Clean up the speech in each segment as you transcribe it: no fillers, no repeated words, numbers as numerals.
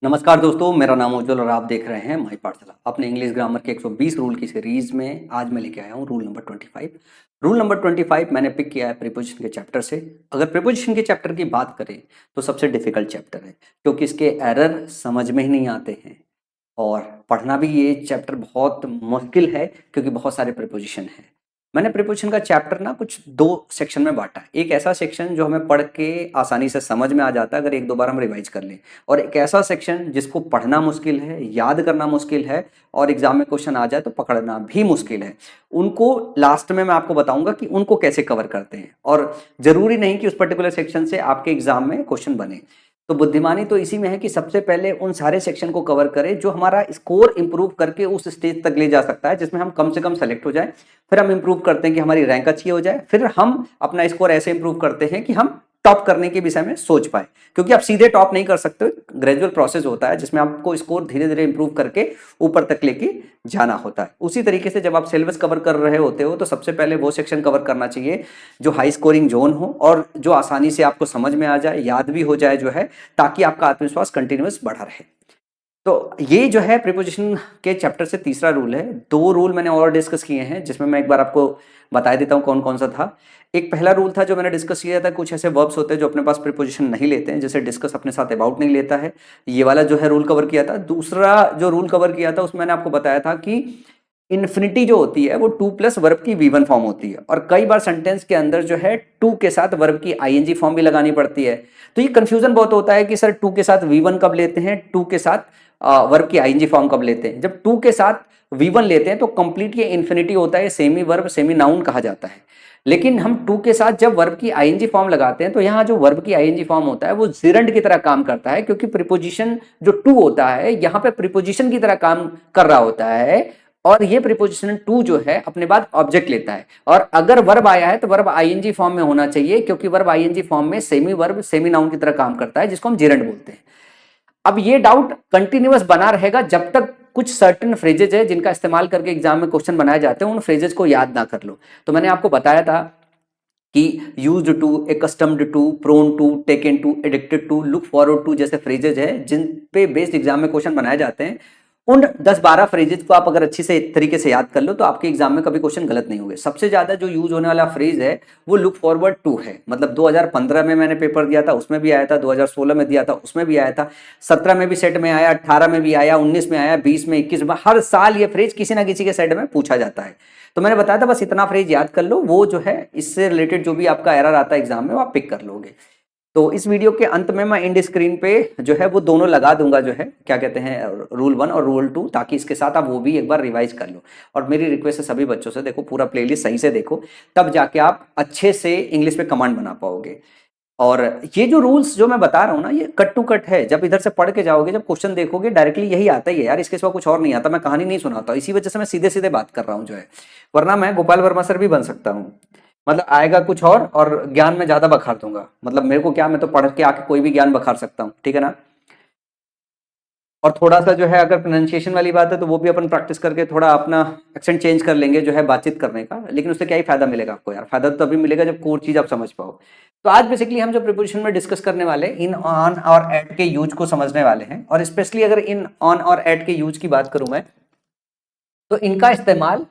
नमस्कार दोस्तों, मेरा नाम उज्जवल और आप देख रहे हैं माई पाठशाला। अपने इंग्लिश ग्रामर के 120 रूल की सीरीज में आज मैं लेके आया हूँ रूल नंबर 25। रूल नंबर 25 मैंने पिक किया है प्रीपोजिशन के चैप्टर से। अगर प्रीपोजिशन के चैप्टर की बात करें तो सबसे डिफिकल्ट चैप्टर है, क्योंकि इसके एरर समझ में ही नहीं आते हैं और पढ़ना भी ये चैप्टर बहुत मुश्किल है, क्योंकि बहुत सारे प्रीपोजिशन हैं। मैंने प्रीपोजिशन का चैप्टर ना कुछ दो सेक्शन में बांटा है। एक ऐसा सेक्शन जो हमें पढ़ के आसानी से समझ में आ जाता है अगर एक दो बार हम रिवाइज कर लें, और एक ऐसा सेक्शन जिसको पढ़ना मुश्किल है, याद करना मुश्किल है और एग्जाम में क्वेश्चन आ जाए तो पकड़ना भी मुश्किल है। उनको लास्ट में मैं आपको बताऊंगा कि उनको कैसे कवर करते हैं, और जरूरी नहीं कि उस पर्टिकुलर सेक्शन से आपके एग्जाम में क्वेश्चन बने। तो बुद्धिमानी तो इसी में है कि सबसे पहले उन सारे सेक्शन को कवर करें जो हमारा स्कोर इंप्रूव करके उस स्टेज तक ले जा सकता है जिसमें हम कम से कम सेलेक्ट हो जाए। फिर हम इंप्रूव करते हैं कि हमारी रैंक अच्छी हो जाए। फिर हम अपना स्कोर ऐसे इंप्रूव करते हैं कि हम टॉप करने के विषय में सोच पाए, क्योंकि आप सीधे टॉप नहीं कर सकते। ग्रेजुअल प्रोसेस होता है जिसमें आपको स्कोर धीरे धीरे इंप्रूव करके ऊपर तक लेके जाना होता है। उसी तरीके से जब आप सिलेबस कवर कर रहे होते हो तो सबसे पहले वो सेक्शन कवर करना चाहिए जो हाई स्कोरिंग जोन हो और जो आसानी से आपको समझ में आ जाए, याद भी हो जाए जो है, ताकि आपका आत्मविश्वास कंटिन्यूअस बढ़ा रहे। तो ये जो है प्रीपोजिशन के चैप्टर से तीसरा रूल है। दो रूल मैंने और डिस्कस किए हैं जिसमें मैं एक बार आपको बता देता हूँ कौन कौन सा था। एक पहला रूल था जो मैंने डिस्कस किया था, कुछ ऐसे वर्ब्स होते हैं जो अपने पास प्रीपोजिशन नहीं लेते हैं, जैसे डिस्कस अपने साथ अबाउट नहीं लेता है। ये वाला जो है रूल कवर किया था। दूसरा जो रूल कवर किया था उसमें मैंने आपको बताया था कि इन्फिनिटी जो होती है वो टू प्लस वर्ब की वी वन फॉर्म होती है, और कई बार सेंटेंस के अंदर जो है टू के साथ वर्ब की आईएनजी फॉर्म भी लगानी पड़ती है। तो ये कंफ्यूजन बहुत होता है कि सर टू के साथ वी वन कब लेते हैं, टू के साथ वर्ब की आईएनजी फॉर्म कब लेते हैं। जब टू के साथ वी वन लेते हैं तो कंप्लीट ये इन्फिनिटी होता है, सेमी वर्ब सेमी नाउन कहा जाता है। लेकिन हम टू के साथ जब वर्ब की आईएनजी फॉर्म लगाते हैं तो यहाँ जो वर्ब की आईएनजी फॉर्म होता है वो जिरंड की तरह काम करता है, क्योंकि प्रीपोजिशन जो टू होता है यहाँ पे प्रीपोजिशन की तरह काम कर रहा होता है, और ये प्रीपोजिशन टू जो है अपने बाद ऑब्जेक्ट लेता है। और अगर वर्ब आया है तो वर्ब आईएनजी फॉर्म में होना चाहिए, क्योंकि वर्ब आईएनजी फॉर्म में सेमी वर्ब सेमी नाउन की तरह काम करता है, जिसको हम जिरंड बोलते हैं। अब ये डाउट कंटिन्यूअस बना रहेगा जब तक कुछ सर्टेन फ्रेजेज है जिनका इस्तेमाल करके एग्जाम में क्वेश्चन बनाए जाते हैं उन फ्रेजेज को याद ना कर लो। तो मैंने आपको बताया था कि used to, accustomed to, prone to, taken to, addicted to, look forward to जैसे फ्रेजेज है जिन पे बेस्ड एग्जाम में क्वेश्चन बनाए जाते हैं। उन 10-12 फ्रेजेज को आप अगर अच्छी से तरीके से याद कर लो तो आपके एग्जाम में कभी क्वेश्चन गलत नहीं होंगे। सबसे ज्यादा जो यूज होने वाला फ्रेज है वो लुक फॉरवर्ड टू है। मतलब 2015 में मैंने पेपर दिया था उसमें भी आया था, 2016 में दिया था उसमें भी आया था, 17 में भी सेट में आया, 18 में भी आया, 19 में आया, 20 में, 21 में, हर साल ये फ्रेज किसी ना किसी के सेट में पूछा जाता है। तो मैंने बताया था बस इतना फ्रेज याद कर लो, वो जो है इससे रिलेटेड जो भी आपका एरर आता है एग्जाम में वो आप पिक कर लोगे। तो इस वीडियो के अंत में मैं इंड स्क्रीन पे जो है वो दोनों लगा दूंगा, जो है क्या कहते हैं, रूल 1 और रूल 2, ताकि इसके साथ आप वो भी एक बार रिवाइज कर लो। और मेरी रिक्वेस्ट है सभी बच्चों से, देखो पूरा प्लेलिस्ट सही से देखो, तब जाके आप अच्छे से इंग्लिश में कमांड बना पाओगे। और ये जो रूल्स जो मैं बता रहा हूँ ना, ये कट टू कट है। जब इधर से पढ़ के जाओगे, जब क्वेश्चन देखोगे, डायरेक्टली यही आता ही है यार, इसके सिवा कुछ और नहीं आता। मैं कहानी नहीं सुनाता, इसी वजह से मैं सीधे सीधे बात कर रहा हूँ जो है, वरना मैं गोपाल वर्मा सर भी बन सकता हूँ। मतलब आएगा कुछ और ज्ञान में ज्यादा बखार दूंगा। मतलब मेरे को क्या, मैं तो पढ़ के आके कोई भी ज्ञान बखार सकता हूँ, ठीक है ना। और थोड़ा सा जो है अगर प्रोनाउंसिएशन वाली बात है तो वो भी अपन प्रैक्टिस करके थोड़ा अपना एक्सेंट चेंज कर लेंगे जो है बातचीत करने का। लेकिन उससे क्या ही फायदा मिलेगा आपको यार, फायदा तो तभी मिलेगा जब कोर चीज आप समझ पाओ। तो आज बेसिकली हम जो प्रीपोजिशन में डिस्कस करने वाले इन, ऑन और एट के यूज को समझने वाले हैं। और स्पेशली अगर इन, ऑन और एट के यूज की बात करूं मैं, तो इनका इस्तेमाल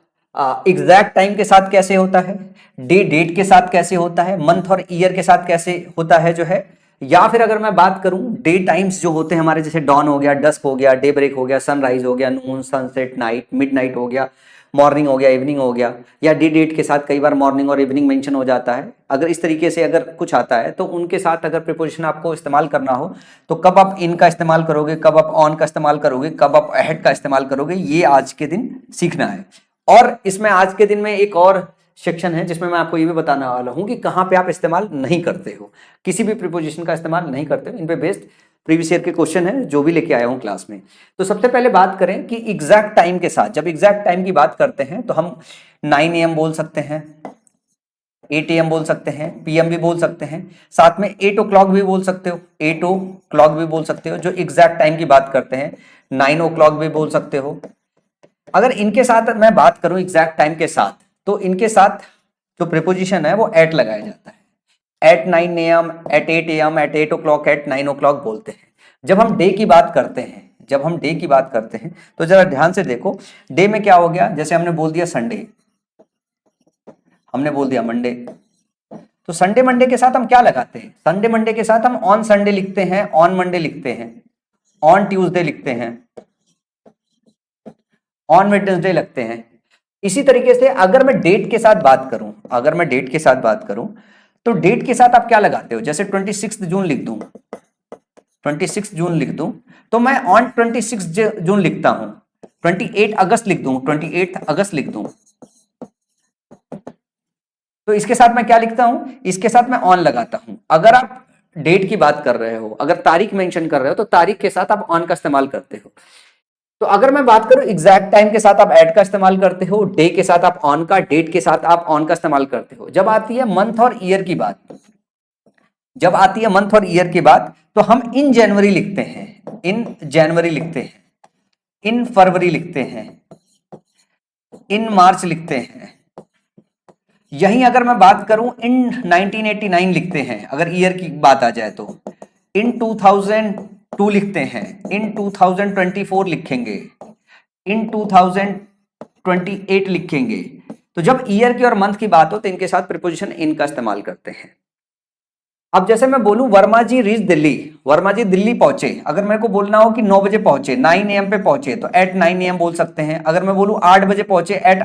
एग्जैक्ट टाइम के साथ कैसे होता है, डे डेट के साथ कैसे होता है, मंथ और ईयर के साथ कैसे होता है जो है, या फिर अगर मैं बात करूं डे टाइम्स जो होते हैं हमारे, जैसे डॉन हो गया, डस्क हो गया, डे ब्रेक हो गया, सनराइज हो गया, नून, सनसेट, नाइट, मिडनाइट हो गया, मॉर्निंग हो गया, इवनिंग हो गया, या डे डेट के साथ कई बार मॉर्निंग और इवनिंग मेंशन हो जाता है। अगर इस तरीके से अगर कुछ आता है तो उनके साथ अगर प्रीपोजिशन आपको इस्तेमाल करना हो तो कब आप इन का इस्तेमाल करोगे, कब आप ऑन का इस्तेमाल करोगे, कब आप अहेड का इस्तेमाल करोगे, ये आज के दिन सीखना है। और इसमें आज के दिन में एक और सेक्शन है जिसमें मैं आपको ये भी बताने वाला हूं कि कहां पे आप इस्तेमाल नहीं करते हो, किसी भी प्रीपोजिशन का इस्तेमाल नहीं करते हो। इन पे बेस्ड प्रीवियस ईयर के क्वेश्चन है जो भी लेके आया हूं क्लास में। तो सबसे पहले बात करें कि एग्जैक्ट टाइम के साथ, जब एग्जैक्ट टाइम की बात करते हैं तो हम 9 AM बोल सकते हैं, 8 AM बोल सकते हैं, PM भी बोल सकते हैं, साथ में 8 o'clock भी बोल सकते हो, 8 o'clock भी बोल सकते हो। जो एग्जैक्ट टाइम की बात करते हैं 9 o'clock भी बोल सकते हो। अगर इनके साथ मैं बात करूं एग्जैक्ट टाइम के साथ, तो इनके साथ जो प्रीपोजिशन है वो एट लगाया जाता है। At 9 AM, at 8 AM, at 8 o'clock, at 9 o'clock बोलते हैं। जब हम डे की बात करते हैं, जब हम डे की बात करते हैं तो जरा ध्यान से देखो, डे में क्या हो गया, जैसे हमने बोल दिया संडे, हमने बोल दिया मंडे, तो संडे मंडे के साथ हम क्या लगाते हैं, संडे मंडे के साथ हम ऑन संडे लिखते हैं, ऑन मंडे लिखते हैं, ऑन ट्यूसडे लिखते हैं, ऑन वेडनेसडे लगते हैं। इसी तरीके से अगर मैं डेट के साथ बात करूं, अगर मैं डेट के साथ बात करूं तो डेट के साथ आप क्या लगाते हो, जैसे 26 जून लिख दूं, 26 जून लिख दूं तो मैं ऑन 26 जून लिखता हूं, 28 अगस्त लिख दूं, 28 अगस्त लिख दूं, तो इसके साथ मैं क्या लिखता हूं, इसके साथ मैं ऑन लगाता हूं। अगर आप डेट की बात कर रहे हो, अगर तारीख मेंशन कर रहे हो तो तारीख के साथ आप ऑन का इस्तेमाल करते हो। तो अगर मैं बात करूं एग्जैक्ट टाइम के साथ आप एट का इस्तेमाल करते हो, डे के साथ आप ऑन का, डेट के साथ आप ऑन का इस्तेमाल करते हो। जब आती है मंथ और ईयर की बात, जब आती है मंथ और ईयर की बात तो हम इन जनवरी लिखते हैं, इन जनवरी लिखते हैं, इन फरवरी लिखते हैं, इन मार्च लिखते हैं। यहीं अगर मैं बात करूं इन 1989 लिखते हैं, अगर ईयर की बात आ जाए तो इन 2002 लिखते हैं, इन 2024 लिखेंगे, इन 2028 लिखेंगे। तो जब ईयर की और मंथ की बात हो तो इनके साथ प्रीपोजिशन इन का इस्तेमाल करते हैं। अब जैसे मैं बोलूं वर्मा जी रीच दिल्ली, वर्मा जी दिल्ली पहुंचे, अगर मेरे को बोलना हो कि 9 बजे पहुंचे, 9 AM पे पहुंचे तो एट 9 AM बोल सकते हैं। अगर मैं बोलूं 8 बजे पहुंचे, एट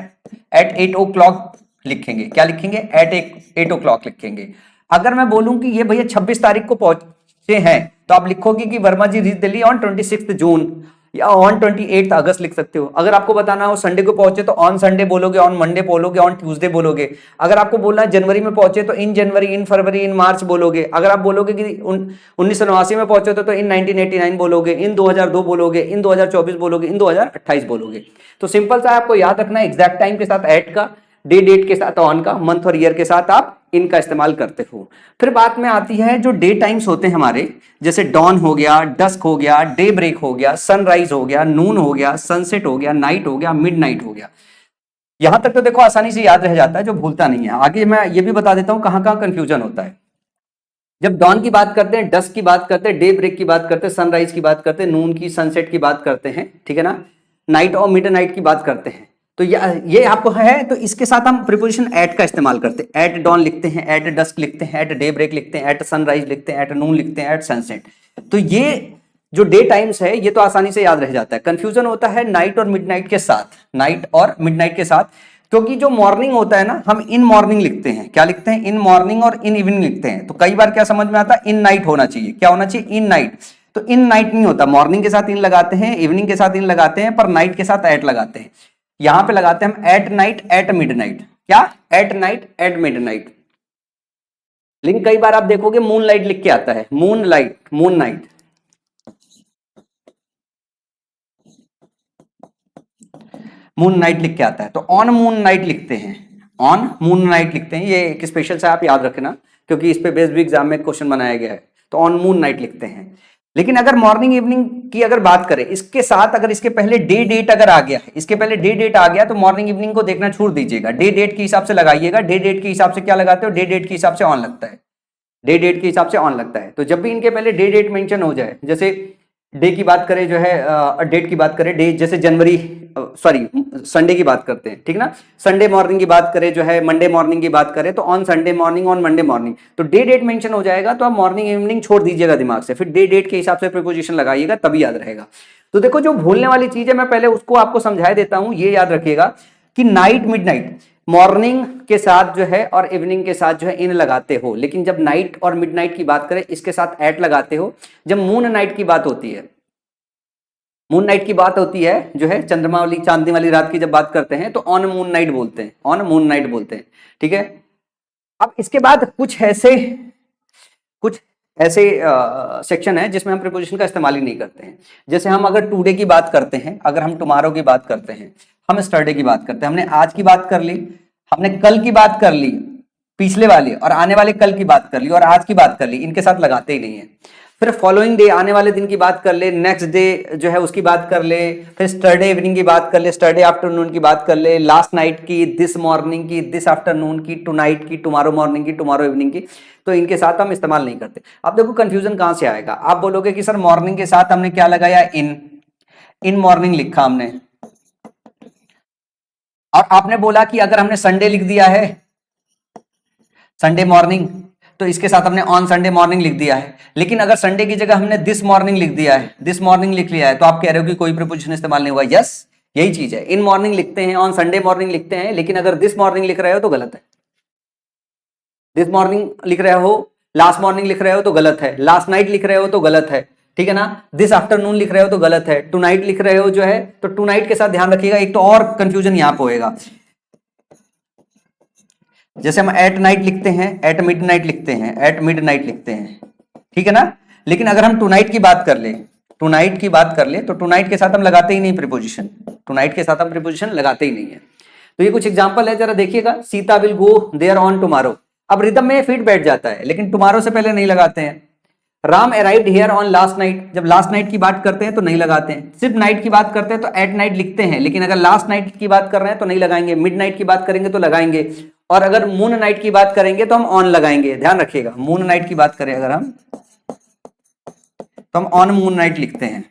8 ओ क्लॉक लिखेंगे, क्या लिखेंगे, एट 8 ओ क्लॉक लिखेंगे। अगर मैं बोलूं कि ये भैया 26 तारीख को पहुंचे हैं तो आप लिखोगे कि वर्मा जी रीच दिल्ली ऑन 26 जून या ऑन 28 अगस्त लिख सकते हो। अगर आपको बताना हो संडे को पहुंचे तो ऑन संडे बोलोगे, ऑन मंडे बोलोगे, ऑन ट्यूसडे बोलोगे। अगर आपको बोलना है जनवरी में पहुंचे तो इन जनवरी, इन फरवरी, इन मार्च बोलोगे। अगर आप बोलोगे कि 1989 में पहुंचे तो इन 1989 बोलोगे, इन 2002 बोलोगे, इन 2024 बोलोगे, इन 2028 बोलोगे। तो सिंपल सा आपको याद रखना है, एग्जैक्ट टाइम के साथ एट का, डे डेट के साथ ऑन का, मंथ और ईयर के साथ आप इनका इस्तेमाल करते हो। फिर बात में आती है जो डे टाइम्स होते हैं हमारे, जैसे डॉन हो गया, डस्क हो गया, डे ब्रेक हो गया, सनराइज हो गया, नून हो गया, सनसेट हो गया, नाइट हो गया, मिड नाइट हो गया। यहां तक तो देखो आसानी से याद रह जाता है, जो भूलता नहीं है। आगे मैं ये भी बता देता हूं कहां कहां कंफ्यूजन होता है। जब डॉन की बात करते हैं, डस्क की बात करते हैं, डे ब्रेक की बात करते हैं, सनराइज की बात करते हैं, नून की, सनसेट की बात करते हैं, ठीक है ना, नाइट और मिड नाइट की बात करते हैं, तो ये आपको है। तो इसके साथ हम प्रीपोजिशन एट का इस्तेमाल करते हैं। एट डॉन लिखते हैं, एट डस्क लिखते हैं, एट डे ब्रेक लिखते हैं, एट सनराइज लिखते हैं, एट नून लिखते हैं, एट सनसेट। तो ये जो डे टाइम्स है ये तो आसानी से याद रह जाता है। कंफ्यूजन होता है नाइट और मिडनाइट के साथ, नाइट और मिडनाइट के साथ, क्योंकि जो मॉर्निंग होता है ना, हम इन मॉर्निंग लिखते हैं, क्या लिखते हैं, इन मॉर्निंग, और इन इवनिंग लिखते हैं। तो कई बार क्या समझ में आता है, इन नाइट होना चाहिए, क्या होना चाहिए, इन नाइट। तो इन नाइट नहीं होता, मॉर्निंग के साथ इन लगाते हैं, इवनिंग के साथ इन लगाते हैं, पर नाइट के साथ एट लगाते हैं। यहां पे लगाते हैं हम एट नाइट, एट मिडनाइट, क्या, एट नाइट, एट मिडनाइट। लेकिन कई बार आप देखोगे मून लाइट लिख के आता है, moon light, moon night, moon night लिख के आता है। तो ऑन मून नाइट लिखते हैं, ऑन मून नाइट लिखते हैं। ये एक स्पेशल से आप याद रखना, क्योंकि इस पे बेस्ड भी एग्जाम में क्वेश्चन बनाया गया है। तो ऑन मून नाइट लिखते हैं। लेकिन अगर मॉर्निंग इवनिंग की अगर बात करें, इसके साथ अगर इसके पहले डे डेट अगर आ गया है, इसके पहले डे डेट आ गया तो मॉर्निंग इवनिंग को देखना छोड़ दीजिएगा, डे डेट के हिसाब से लगाइएगा। डे डेट के हिसाब से क्या लगाते हो, डे डेट के हिसाब से ऑन लगता है, डे डेट के हिसाब से ऑन लगता है। तो जब भी इनके पहले डे डेट मेंशन हो जाए, जैसे डे की बात करें, जो है डेट की बात करें, डे जैसे जनवरी, सॉरी संडे की बात करते हैं, ठीक ना, संडे मॉर्निंग की बात करें, जो है मंडे मॉर्निंग की बात करें, तो on Sunday morning, on Monday morning, तो डे डेट मेंशन हो जाएगा। तो आप मॉर्निंग इवनिंग छोड़ दीजिएगा दिमाग से, फिर डे डेट के हिसाब से प्रीपोजिशन लगाइएगा, तभी याद रहेगा। तो देखो जो भूलने वाली चीज है, मैं पहले उसको आपको समझा देता हूं। ये याद रखिएगा कि नाइट, मिडनाइट, मॉर्निंग के साथ जो है और इवनिंग के साथ जो है इन लगाते हो, लेकिन जब नाइट और मिडनाइट की बात करें इसके साथ एट लगाते हो। जब मून नाइट की बात होती है, मून नाइट की बात होती है, जो है चंद्रमा वाली, चांदनी वाली रात की जब बात करते हैं, तो ऑन मून नाइट बोलते हैं, ऑन मून नाइट बोलते हैं, ठीक है। अब इसके बाद कुछ ऐसे सेक्शन है जिसमें हम प्रीपोजिशन का इस्तेमाल ही नहीं करते हैं। जैसे हम अगर टुडे की बात करते हैं, अगर हम टुमारो की बात करते हैं, हम स्टरडे की बात करते हैं, हमने आज की बात कर ली, हमने कल की बात कर ली, पिछले वाले और आने वाले कल की बात कर ली, और आज की बात कर ली, इनके साथ लगाते ही नहीं है। फिर फॉलोइंग डे, आने वाले दिन की बात कर ले, नेक्स्ट डे जो है उसकी बात कर ले, फिर स्टरडे इवनिंग की बात कर ले, स्टरडे आफ्टरनून की बात कर ले, लास्ट नाइट की, दिस मॉर्निंग की, दिस आफ्टरनून की, टू नाइट की, टुमारो मॉर्निंग की, टुमारो इवनिंग की। तो इनके साथ हम इस्तेमाल नहीं करते। अब देखो कंफ्यूजन कहां से आएगा, आप बोलोगे कि सर मॉर्निंग के साथ हमने क्या लगाया, इन मॉर्निंग लिखा हमने, और आपने बोला कि अगर हमने संडे लिख दिया है, संडे मॉर्निंग, तो इसके साथ हमने ऑन संडे मॉर्निंग लिख दिया है। लेकिन अगर संडे की जगह हमने दिस मॉर्निंग लिख दिया है, दिस मॉर्निंग लिख लिया है, तो आप कह रहे हो कि कोई प्रीपोजिशन इस्तेमाल नहीं हुआ। यस, यही चीज है। इन मॉर्निंग लिखते हैं, ऑन संडे मॉर्निंग लिखते हैं, लेकिन अगर दिस मॉर्निंग लिख रहे हो तो गलत है। दिस मॉर्निंग लिख रहे हो, लास्ट मॉर्निंग लिख रहे हो तो गलत है, लास्ट नाइट लिख रहे हो तो गलत है, ठीक है ना। दिस आफ्टरनून लिख रहे हो तो गलत है, टू नाइट लिख रहे हो जो है, तो टू नाइट के साथ ध्यान रखिएगा, एक तो और कंफ्यूजन यहां पर होएगा। जैसे हम एट नाइट लिखते हैं, एट मिड नाइट लिखते हैं, एट मिड नाइट लिखते हैं, ठीक है ना। लेकिन अगर हम टू नाइट की बात कर ले, टू नाइट की बात कर ले, तो टू नाइट के साथ हम लगाते ही नहीं प्रीपोजिशन, टू नाइट के साथ हम प्रीपोजिशन लगाते ही नहीं है। तो ये कुछ एग्जांपल है, जरा देखिएगा। Sita will go there on tomorrow, अब रिदम में फिट बैठ जाता है, लेकिन टुमारो से पहले नहीं लगाते हैं। Ram arrived here on last night, जब लास्ट नाइट की बात करते हैं तो नहीं लगाते हैं। सिर्फ नाइट की बात करते हैं तो एट नाइट लिखते हैं, लेकिन अगर लास्ट नाइट की बात कर रहे हैं तो नहीं लगाएंगे। मिड नाइट की बात करेंगे तो लगाएंगे, और अगर मून नाइट की बात करेंगे तो हम ऑन लगाएंगे। ध्यान रखिएगा, मून नाइट की बात करें अगर हम, तो हम ऑन मून नाइट लिखते हैं।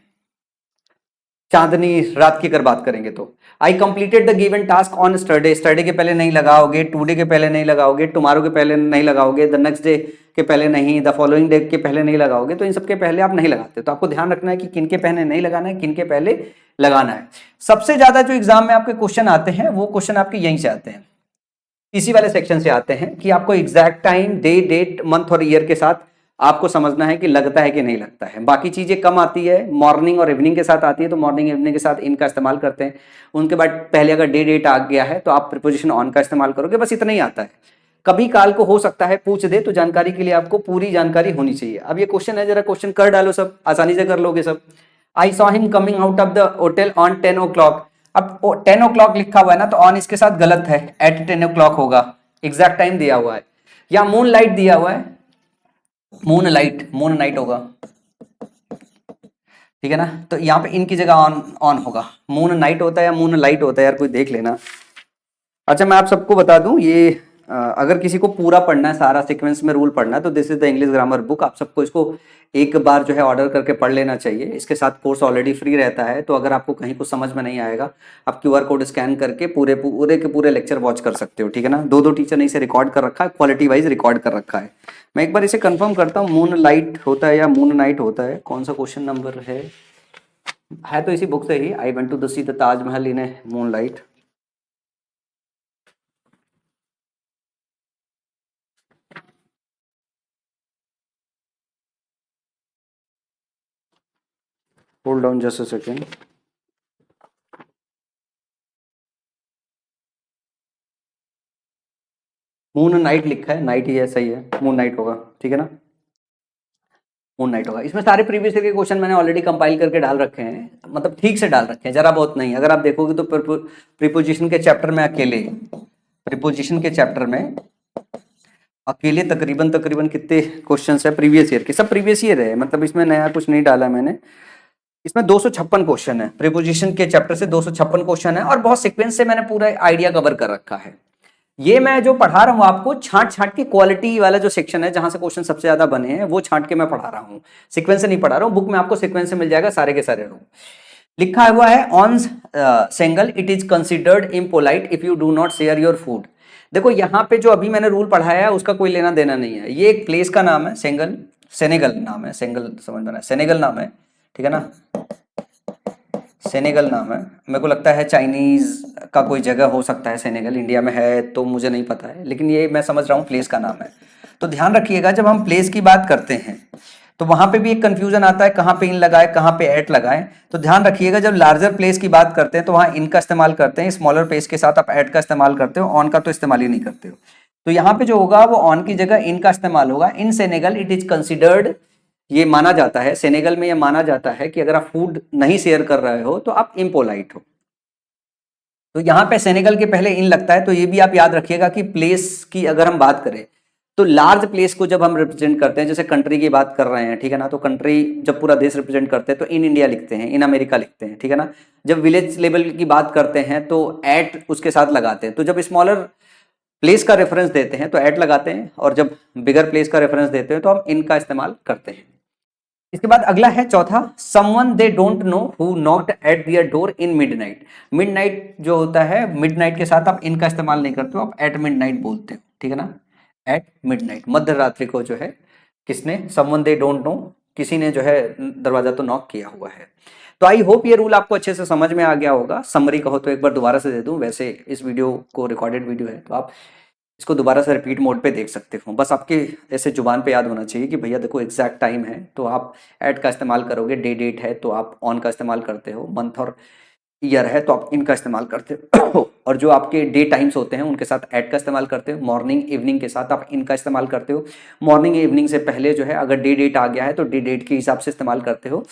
चांदनी रात की अगर बात करेंगे तो I completed the given task on yesterday, yesterday के पहले नहीं लगाओगे, टुडे के पहले नहीं लगाओगे, टुमारो के पहले नहीं लगाओगे, द नेक्स्ट डे के पहले नहीं, द फॉलोइंग डे के पहले नहीं लगाओगे। तो इन सबके पहले आप नहीं लगाते। तो आपको ध्यान रखना है कि किन के पहले नहीं लगाना है, किन के पहले लगाना है। सबसे ज्यादा जो एग्जाम में आपके क्वेश्चन आते हैं वो क्वेश्चन आपके यहीं से आते हैं, इसी वाले सेक्शन से आते हैं, कि आपको exact time, day, date, month और ईयर के साथ आपको समझना है कि लगता है कि नहीं लगता है। बाकी चीजें कम आती है, मॉर्निंग और इवनिंग के साथ आती है, तो मॉर्निंग इवनिंग के साथ इनका इस्तेमाल करते हैं। उनके बाद पहले अगर डे डेट आ गया है तो आप प्रीपोजिशन ऑन का इस्तेमाल करोगे, बस इतना ही आता है। कभी काल को हो सकता है पूछ दे, तो जानकारी के लिए आपको पूरी जानकारी होनी चाहिए। अब ये क्वेश्चन है, जरा क्वेश्चन कर डालो, सब आसानी से कर लोगे सब। I saw him coming out of the hotel on 10 o'clock। अब 10 o'clock लिखा हुआ है ना, तो ऑन इसके साथ गलत है, एट 10 o'clock होगा, एग्जैक्ट टाइम दिया हुआ है। या मून लाइट दिया हुआ है, मून लाइट, मून नाइट होगा, ठीक है ना। तो यहाँ पे इनकी जगह ऑन ऑन होगा। मून नाइट होता है या मून लाइट होता है, यार कोई देख लेना। अच्छा, मैं आप सबको बता दूं, ये अगर किसी को पूरा पढ़ना है, सारा सीक्वेंस में रूल पढ़ना है, तो this is the English grammar book. आप सबको इसको एक बार जो है ऑर्डर करके पढ़ लेना चाहिए। इसके साथ कोर्स ऑलरेडी फ्री रहता है, तो अगर आपको कहीं कुछ समझ में नहीं आएगा, आप QR कोड स्कैन करके पूरे पूरे के पूरे लेक्चर वॉच कर सकते हो, ठीक है ना। दो दो टीचर ने इसे रिकॉर्ड कर रखा है, क्वालिटी वाइज रिकॉर्ड कर रखा है। मैं एक बार इसे कंफर्म करता हूँ, मून लाइट होता है या मून नाइट होता है, कौन सा क्वेश्चन नंबर है तो इसी बुक से ही। I went to the see the Taj Mahal in a moon light. Hold on just a second. Moon night लिखा है, नाइट ही है, सही है, मून नाइट होगा, ठीक है ना, मून नाइट होगा। इसमें सारे प्रीवियस ईयर के क्वेश्चन मैंने ऑलरेडी कंपाइल करके डाल रखे हैं, मतलब ठीक से डाल रखे हैं, जरा बहुत नहीं। अगर आप देखोगे तो प्रीपोजिशन के चैप्टर में अकेले, प्रीपोजिशन के चैप्टर में अकेले तकरीबन तकरीबन कितने क्वेश्चंस है प्रीवियस ईयर के, सब प्रीवियस ईयर है, मतलब इसमें नया कुछ नहीं डाला मैंने। इसमें 256 क्वेश्चन है, प्रीपोजिशन के चैप्टर से 256 क्वेश्चन है, और बहुत सीक्वेंस से मैंने पूरा आइडिया कवर कर रखा है। ये मैं जो पढ़ा रहा हूँ आपको, छांट छांट के क्वालिटी वाला जो सेक्शन है, जहां से क्वेश्चन सबसे ज्यादा बने हैं, वो छांट के मैं पढ़ा रहा हूँ, सीक्वेंस से नहीं पढ़ा रहा हूँ। बुक में आपको सीक्वेंस से मिल जाएगा सारे के सारे रूल। लिखा हुआ है on single it is considered impolite if you do not share your food. देखो यहाँ पे जो अभी मैंने रूल पढ़ाया है उसका कोई लेना देना नहीं है। ये एक प्लेस का नाम है, सेंगल, सेनेगल नाम है, सेंगल समझ में, सेनेगल नाम है, ठीक है ना, सेनेगल नाम है। मेरे को लगता है चाइनीज का कोई जगह हो सकता है, सेनेगल इंडिया में है तो मुझे नहीं पता है, लेकिन ये मैं समझ रहा हूँ प्लेस का नाम है। तो ध्यान रखिएगा, जब हम प्लेस की बात करते हैं तो वहां पे भी एक कंफ्यूजन आता है, कहाँ पे इन लगाए, कहाँ पे एट लगाए। तो ध्यान रखिएगा, जब लार्जर प्लेस की बात करते हैं तो वहां इन का इस्तेमाल करते हैं, स्मॉलर प्लेस के साथ आप एट का इस्तेमाल करते हो, ऑन का तो इस्तेमाल ही नहीं करते हो। तो यहाँ पे जो होगा वो ऑन की जगह इन का इस्तेमाल होगा। इन सेनेगल इट इज कंसिडर्ड, ये माना जाता है, सेनेगल में ये माना जाता है कि अगर आप फूड नहीं शेयर कर रहे हो तो आप इम्पोलाइट हो। तो यहाँ पे सेनेगल के पहले इन लगता है, तो ये भी आप याद रखिएगा कि प्लेस की अगर हम बात करें तो लार्ज प्लेस को जब हम रिप्रेजेंट करते हैं, जैसे कंट्री की बात कर रहे हैं, ठीक है ना, तो कंट्री जब पूरा देश रिप्रेजेंट करते हैं तो इन इंडिया लिखते हैं, इन अमेरिका लिखते हैं, ठीक है ना। जब विलेज लेवल की बात करते हैं तो एट उसके साथ लगाते हैं। तो जब स्मॉलर प्लेस का रेफरेंस देते हैं तो एट लगाते हैं, और जब बिगर प्लेस का रेफरेंस देते हैं तो हम इन का इस्तेमाल करते हैं। इसके बाद अगला है चौथा, someone they don't know who knocked at their door in midnight. Midnight जो होता है, मिडनाइट के साथ आप इनका इस्तेमाल नहीं करते हो, आप एट मिडनाइट बोलते हो, ठीक है ना। एट मिडनाइट, मध्य रात्रि को जो है किसने, समवन दे डोंट नो, किसी ने जो है दरवाजा तो नॉक किया हुआ है। तो आई होप ये रूल आपको अच्छे से समझ में आ गया होगा। समरी कहो तो एक बार दोबारा से दे दूं, वैसे इस वीडियो को रिकॉर्डेड वीडियो है तो आप इसको दोबारा से रिपीट मोड पे देख सकते हो। बस आपके ऐसे जुबान पे याद होना चाहिए कि भैया देखो एग्जैक्ट टाइम है तो आप ऐट का इस्तेमाल करोगे, डे डेट है तो आप ऑन का इस्तेमाल करते हो, मंथ और ईयर है तो आप इनका इस्तेमाल करते हो और जो आपके डे टाइम्स होते हैं उनके साथ ऐट का इस्तेमाल करते हो। मॉर्निंग इवनिंग के साथ आप इनका इस्तेमाल करते हो। मॉर्निंग इवनिंग से पहले जो है अगर डे डेट आ गया है तो डे डेट के हिसाब से इस्तेमाल करते हो।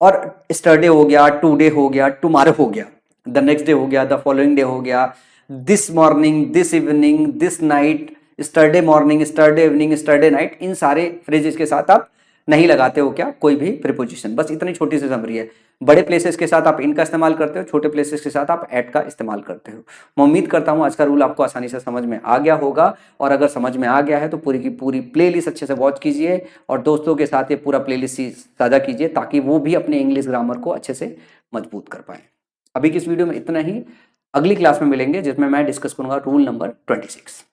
और स्टरडे हो गया, टुडे हो गया, टुमारो हो गया, द नेक्स्ट डे हो गया, द फॉलोइंग डे हो गया, this morning, this evening, this night, yesterday morning, yesterday evening, yesterday night, इन सारे फ्रेजेस के साथ आप नहीं लगाते हो क्या कोई भी प्रीपोजिशन। बस इतनी छोटी सी समरी है। बड़े प्लेसेस के साथ आप इनका इस्तेमाल करते हो, छोटे प्लेसेस के साथ आप एट का इस्तेमाल करते हो। मैं उम्मीद करता हूं आज का रूल आपको आसानी से समझ में आ गया होगा, और अगर समझ में आ गया है तो पूरी की पूरी प्लेलिस्ट अच्छे से वॉच कीजिए और दोस्तों के साथ ये पूरा प्लेलिस्ट साझा कीजिए ताकि वो भी अपने इंग्लिश ग्रामर को अच्छे से मजबूत कर पाए। अभी की इस वीडियो में इतना ही। अगली क्लास में मिलेंगे जिसमें मैं डिस्कस करूंगा रूल नंबर 26।